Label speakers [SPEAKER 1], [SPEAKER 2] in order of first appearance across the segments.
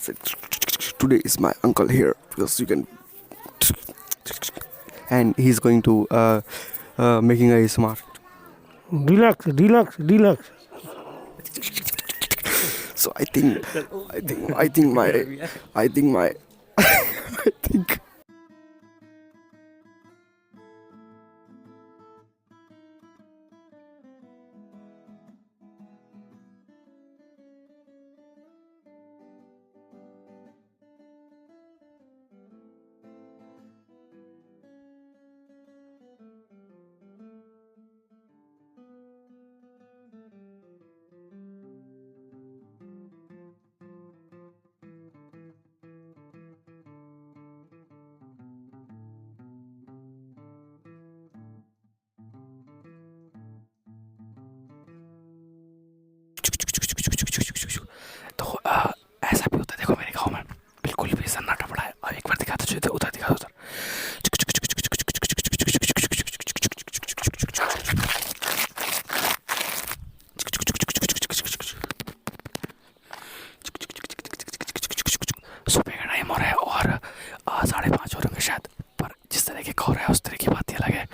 [SPEAKER 1] said, today is my uncle here because you can, and he's going to making a smart.
[SPEAKER 2] Relax, relax, relax.
[SPEAKER 1] So I think my I think तो ऐसा भी होता है। देखो मेरे गाँव में बिल्कुल भी सन्नाटा पड़ा है। और एक बार दिखा दो उधर दिखा दो उधर। सुबह का टाइम हो रहा है और 5:30 हो रहे होंगे शायद, पर जिस तरह के खौर है उस तरह की बात ही अलग है।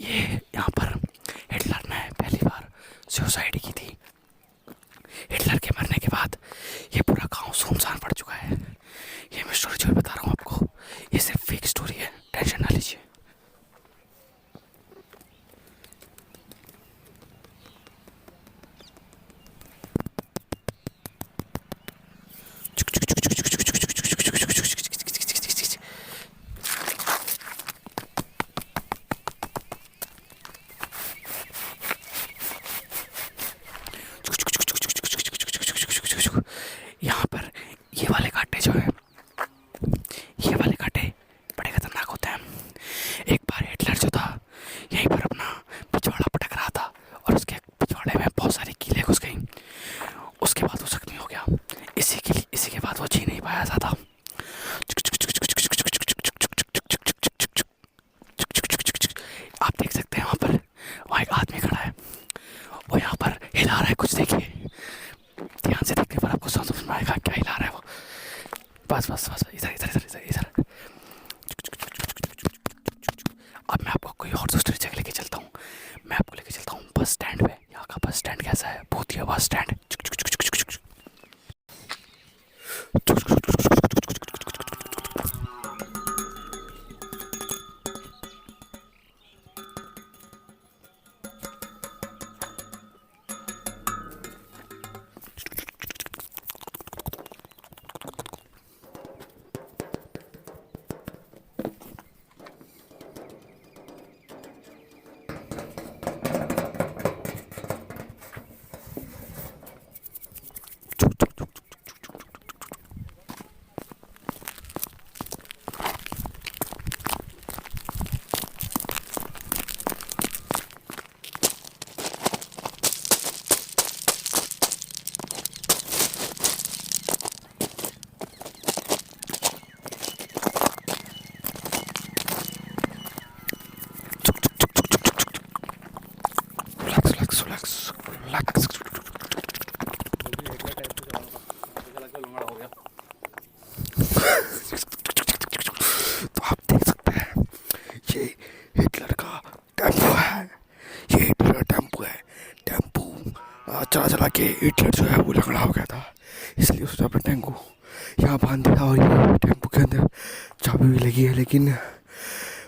[SPEAKER 1] ये यहाँ पर हिटलर ने पहली बार सुसाइड की थी। हिटलर के मरने के बाद ये पूरा गांव सुनसान पड़ चुका है। ये मैं स्टोरी जो बता रहा हूँ आपको, ये सिर्फ फेक स्टोरी है, टेंशन ना लीजिए। यहाँ पर ये वाले कांटे जो है, ये वाले कांटे बड़े खतरनाक होते हैं। एक बार हिटलर जो था यहीं पर अपना पिछवाड़ा पटक रहा था और उसके पिछवाड़े में बहुत सारी कीलें घुस गई। उसके बाद वो जख्मी हो गया। इसी के बाद वो जी नहीं पाया ज़्यादा। आप देख सकते हैं वहाँ एक आदमी खड़ा है, वो यहाँ पर हिला रहा है। कुछ देखिए, ध्यान से देखने पर आपको समझ में आएगा क्या हिला रहा है वो। बस इधर इधर इधर इधर इधर। अब मैं आपको कोई और दूसरी जगह लेके चलता हूँ। मैं आपको लेके चलता हूँ बस स्टैंड पे। यहाँ का बस स्टैंड कैसा है? भूतिया बस स्टैंड। तो आप देख सकते हैं ये हिटलर का टेम्पो है। ये हिटलर का टेम्पो चला के हिटलर जो है वो लंगड़ा हो गया था, इसलिए उसने अपना टेम्पो यहाँ बांध दिया। और ये टेम्पो के अंदर चाबी भी लगी है, लेकिन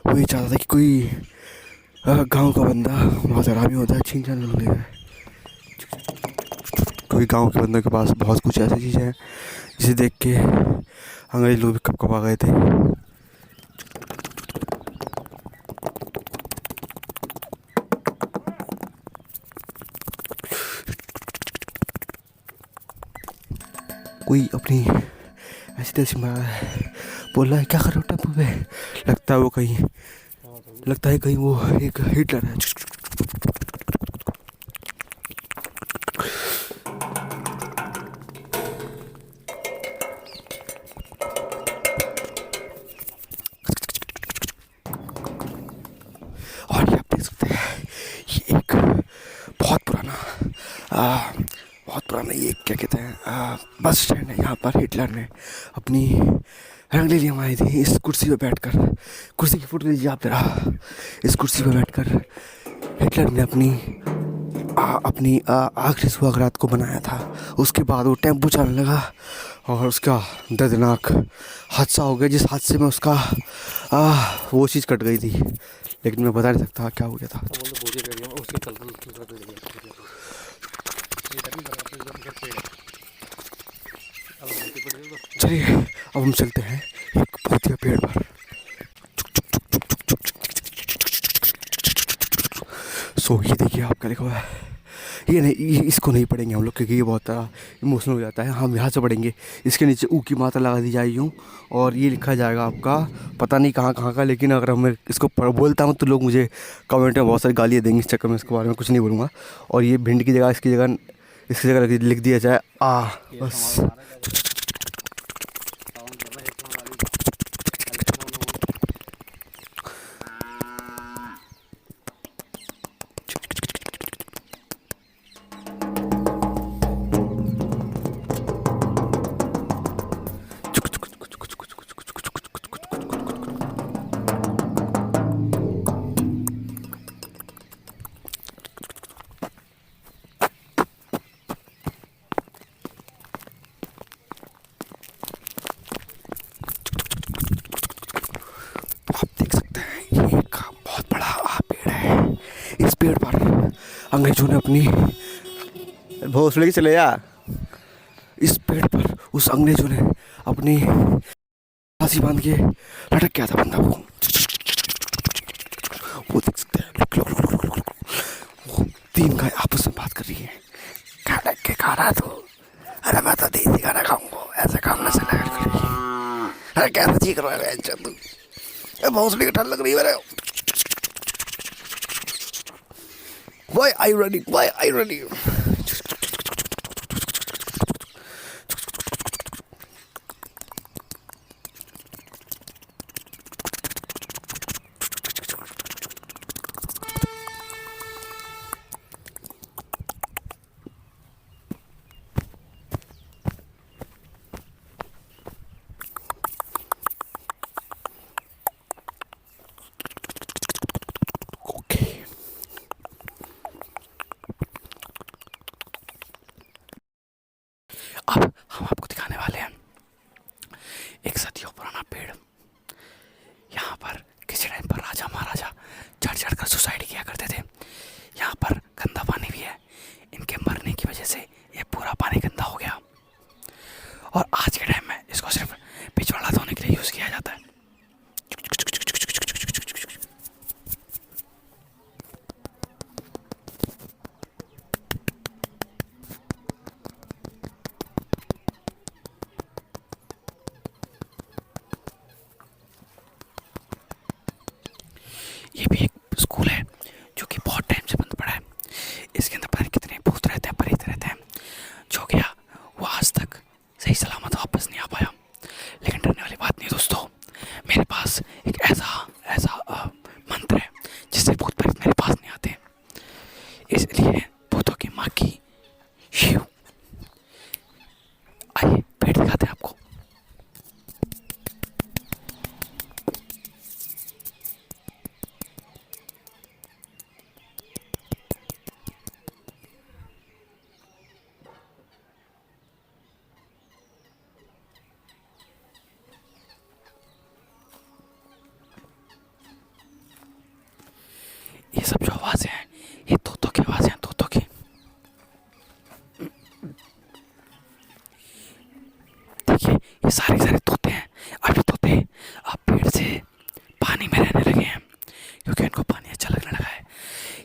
[SPEAKER 1] वो ये चाहता था कि कोई गांव का बंदा बहुत आरामी होता है छीन छान लूटने का। कोई गांव के बंदे के पास बहुत कुछ ऐसी चीज़ें हैं जिसे देख के अंग्रेज लोग भी कब आ गए थे। कोई अपनी ऐसी तैसी बोल रहा है, क्या कर रहे हो टेम्पो पे? लगता है कहीं वो एक हिटलर है। बहुत पुराना ये क्या कहते हैं बस स्टैंड है। यहाँ पर हिटलर ने अपनी रंगलीलियाँ मारी थी इस कुर्सी पे बैठकर। कुर्सी की फोटो लीजिए आप जरा। इस कुर्सी पे बैठकर हिटलर ने अपनी आखिरी सुहागरात को बनाया था। उसके बाद वो टेम्पो चलने लगा और उसका दर्दनाक हादसा हो गया, जिस हादसे में उसका वो चीज़ कट गई थी, लेकिन मैं बता नहीं सकता क्या हो गया था। चलिए अब हम चलते हैं एक भूतिया पेड़ पर। सो ये देखिए आपका लिखा हुआ है, ये नहीं, इसको नहीं पढ़ेंगे हम लोग क्योंकि ये बहुत इमोशनल हो जाता है। हम यहाँ से पढ़ेंगे। इसके नीचे ऊ की मात्रा लगा दी जाएगी यूँ, और ये लिखा जाएगा आपका पता नहीं कहाँ कहाँ का। लेकिन अगर मैं इसको बोलता हूँ तो लोग मुझे कमेंट में बहुत सारी गालियाँ देंगे। इस चक्कर में इसके बारे में कुछ नहीं बोलूँगा। और ये भिंड की जगह इसकी जगह लिख दिया जाए बस। इस पेड़ पर अंग्रेजों ने अपनी भोसले की चले जा। इस पेड़ पर उस अंग्रेजों ने अपनी फांसी बांध के लटक गया था बंदा। वो देख सकते हैं। वो तीन गाय आपस में बात कर रही है। खाना के खा रहा तो अरे मैं तो देसी खाना खाऊंगा, ऐसे काम में से लगा कर। अरे कैसा चीख रहा है तू, भोसले की ठंड लग रही है। Why are you running? Why are you running? अब हम आपको दिखाने वाले हैं एक सदियों पुराना पेड़। यहाँ पर किसी टाइम पर राजा महाराजा चढ़ चढ़ कर सुसाइड किया करते थे। यहाँ पर गंदा पानी भी है। इनके मरने की वजह से ये पूरा पानी गंदा हो गया और आज के टाइम में इसको सिर्फ पिछवाड़ा धोने के लिए यूज़ किया जाता है। ये भी एक स्कूल है जो कि बहुत टाइम से बंद पड़ा है। इसके अंदर पता नहीं कितने भूत रहते हैं, प्रेत रहते हैं। जो गया वो आज तक सही सलामत वापस नहीं आ पाया। लेकिन डरने वाली बात नहीं दोस्तों, मेरे पास एक ऐसा मंत्र है जिससे भूत प्रेत मेरे पास नहीं आते। इसलिए भूतों की माँ की शिव। आइए पेड़ दिखाते हैं आपको। ये सब जो आवाज़ें हैं ये तोतों की आवाज़ें हैं, तोतों की। देखिए ये सारे तोते हैं। अभी तोते अब पेड़ से पानी में रहने लगे हैं क्योंकि इनको पानी अच्छा लगने लगा है।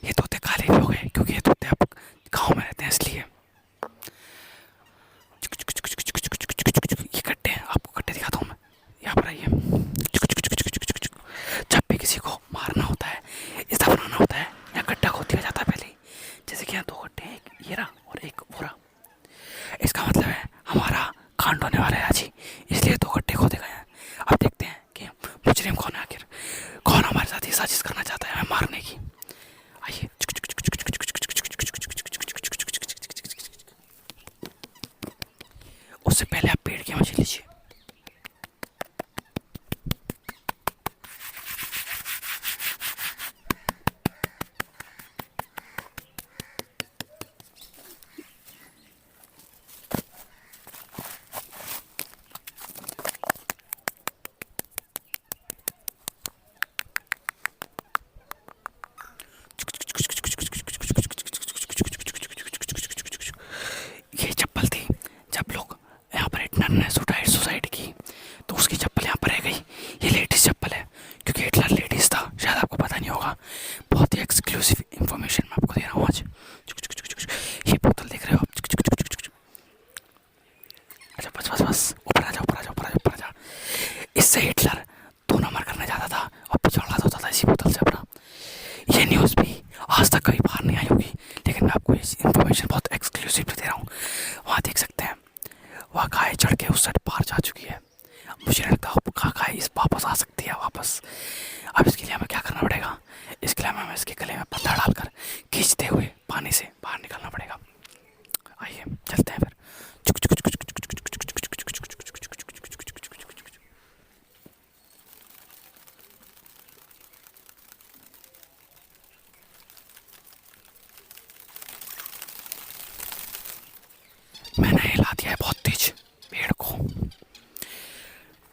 [SPEAKER 1] ये तोते काले भी हो गए क्योंकि ये तोते अब गाँव में रहते हैं इसलिए। ये कट्टे हैं, आपको कट्टे दिखाता हूँ मैं। यहाँ पर आइए। जब भी किसी को मारना होता है, इस बनाना होता है, यहाँ कट्टा खोद दिया जाता है पहले। जैसे कि यहाँ दो कट्टे हैं, एक ये रहा और एक वो रहा। इसका मतलब है हमारा कांड होने वाला है आज ही, इसलिए दो कट्टे खोदे गए हैं। अब देखते हैं कि मुजरिम कौन है, आखिर कौन हमारे साथ ये साजिश करना चाहता है हमें मारने की। आइए। उससे पहले आप पेड़ की मछली लीजिए। ये चप्पल थी जब लोग यहाँ पर हिटलर सुसाइड की, तो उसकी चप्पल यहाँ पर रह गई। ये लेडीज चप्पल है क्योंकि हिटलर लेडीज था, शायद आपको पता नहीं होगा। बहुत ही एक्सक्लूसिव इंफॉर्मेशन मैं आपको दे रहा हूँ आज। ये बोतल देख रहे हो आप? अच्छा बस बस बस, ऊपर आ जाओ, ऊपर आ जाओ, ऊपर आ जाओ, ऊपर आ जाओ। इससे हिटलर 2 नंबर करने जाता था और पिछौड़ा होता था इसी बोतल से अपना। ये न्यूज़ भी आज तक कभी बाहर नहीं आई होगी, लेकिन मैं आपको ये इन्फॉर्मेशन बहुत एक्सक्लूसिव दे रहा हूँ। वहाँ देख सकते हैं, वह गाय चढ़ के उस साइड पार जा चुकी है। मुझे लगता है गाय इस वापस आ सकती है वापस। अब इसके लिए हमें क्या करना पड़ेगा? इसके लिए हमें इसके गले में पत्थर डालकर खींचते हुए पानी से बाहर निकलना पड़ेगा। आइए चलते हैं फिर। मैंने हिला दिया है बहुत तेज पेड़ को।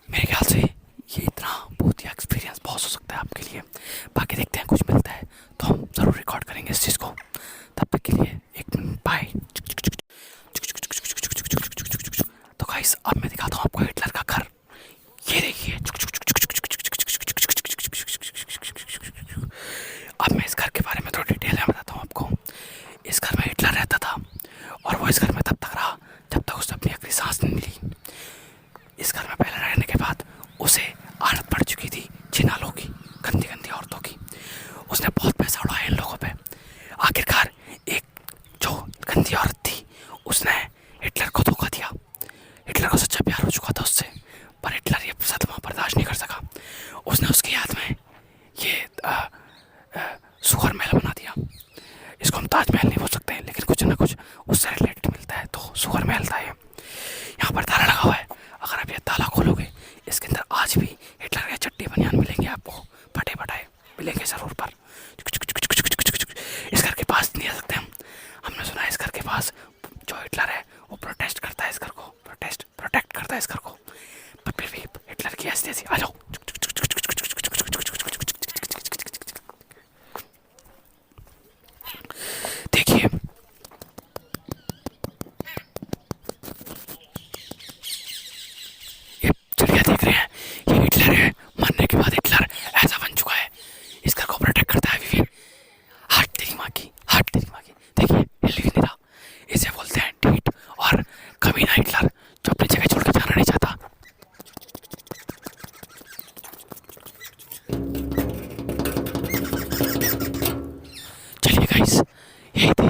[SPEAKER 1] मेरे ख्याल से ये इतना बहुत ही एक्सपीरियंस बहुत हो सकता है आपके लिए। बाकी देखते हैं, कुछ मिलता है तो हम ज़रूर रिकॉर्ड करेंगे इस चीज़ को। तब तक के लिए 1 मिनट, बाय। तो गाइस अब मैं दिखाता हूँ आपको हिटलर का घर। ये देखिए, अब मैं इस घर के बारे में थोड़ी डिटेल में बताता हूँ आपको। इस घर में हिटलर रहता था और वो इस घर में तब तक रहा जब तक उसे अपनी आखिरी सांस नहीं मिली। इस घर में पहले रहने के बाद उसे आदत पड़ चुकी थी छिनालों की, गंदी गंदी औरतों की। उसने बहुत पैसा उड़ाया इन लोगों पे। आखिरकार एक जो गंदी औरत थी उसने हिटलर को धोखा दिया। हिटलर को सच्चा प्यार हो चुका था उससे, पर हिटलर ये सदमा बर्दाश्त नहीं कर सका। उसने उसकी याद में ये सुअर महल बना दिया। इसको हम ताजमहल नहीं बोल सकते, लेकिन कुछ ना कुछ उससे रिलेटेड मिलता है, तो सुअर महल था ये। यहाँ पर ताला लगा हुआ है। अगर आप ये ताला खोलोगे, इसके अंदर आज भी हिटलर के चट्टी बनियान मिलेंगे आपको, फटे फटाए मिलेंगे ज़रूर। पर इस घर के पास नहीं आ सकते हम। हमने सुना है इस घर के पास जो हिटलर है वो प्रोटेस्ट करता है इस घर को, प्रोटेक्ट करता है इस घर को। पर फिर भी हिटलर की ऐसी ऐसी। आ जाओ। देखिए, ये चिड़िया देख रहे हैं, ये हिटलर है। मरने के बाद हिटलर ऐसा बन चुका है, इस घर को प्रोटेक्ट करता है अभी भी। हट तेरी माँ की, हट तेरी माँ की। देखिए हिल भी नहीं रहा। इसे बोलते हैं ढीठ और कमीना हिटलर, जो अपनी जगह छोड़ के जाना नहीं चाहता। चलिए गाइस, यही थी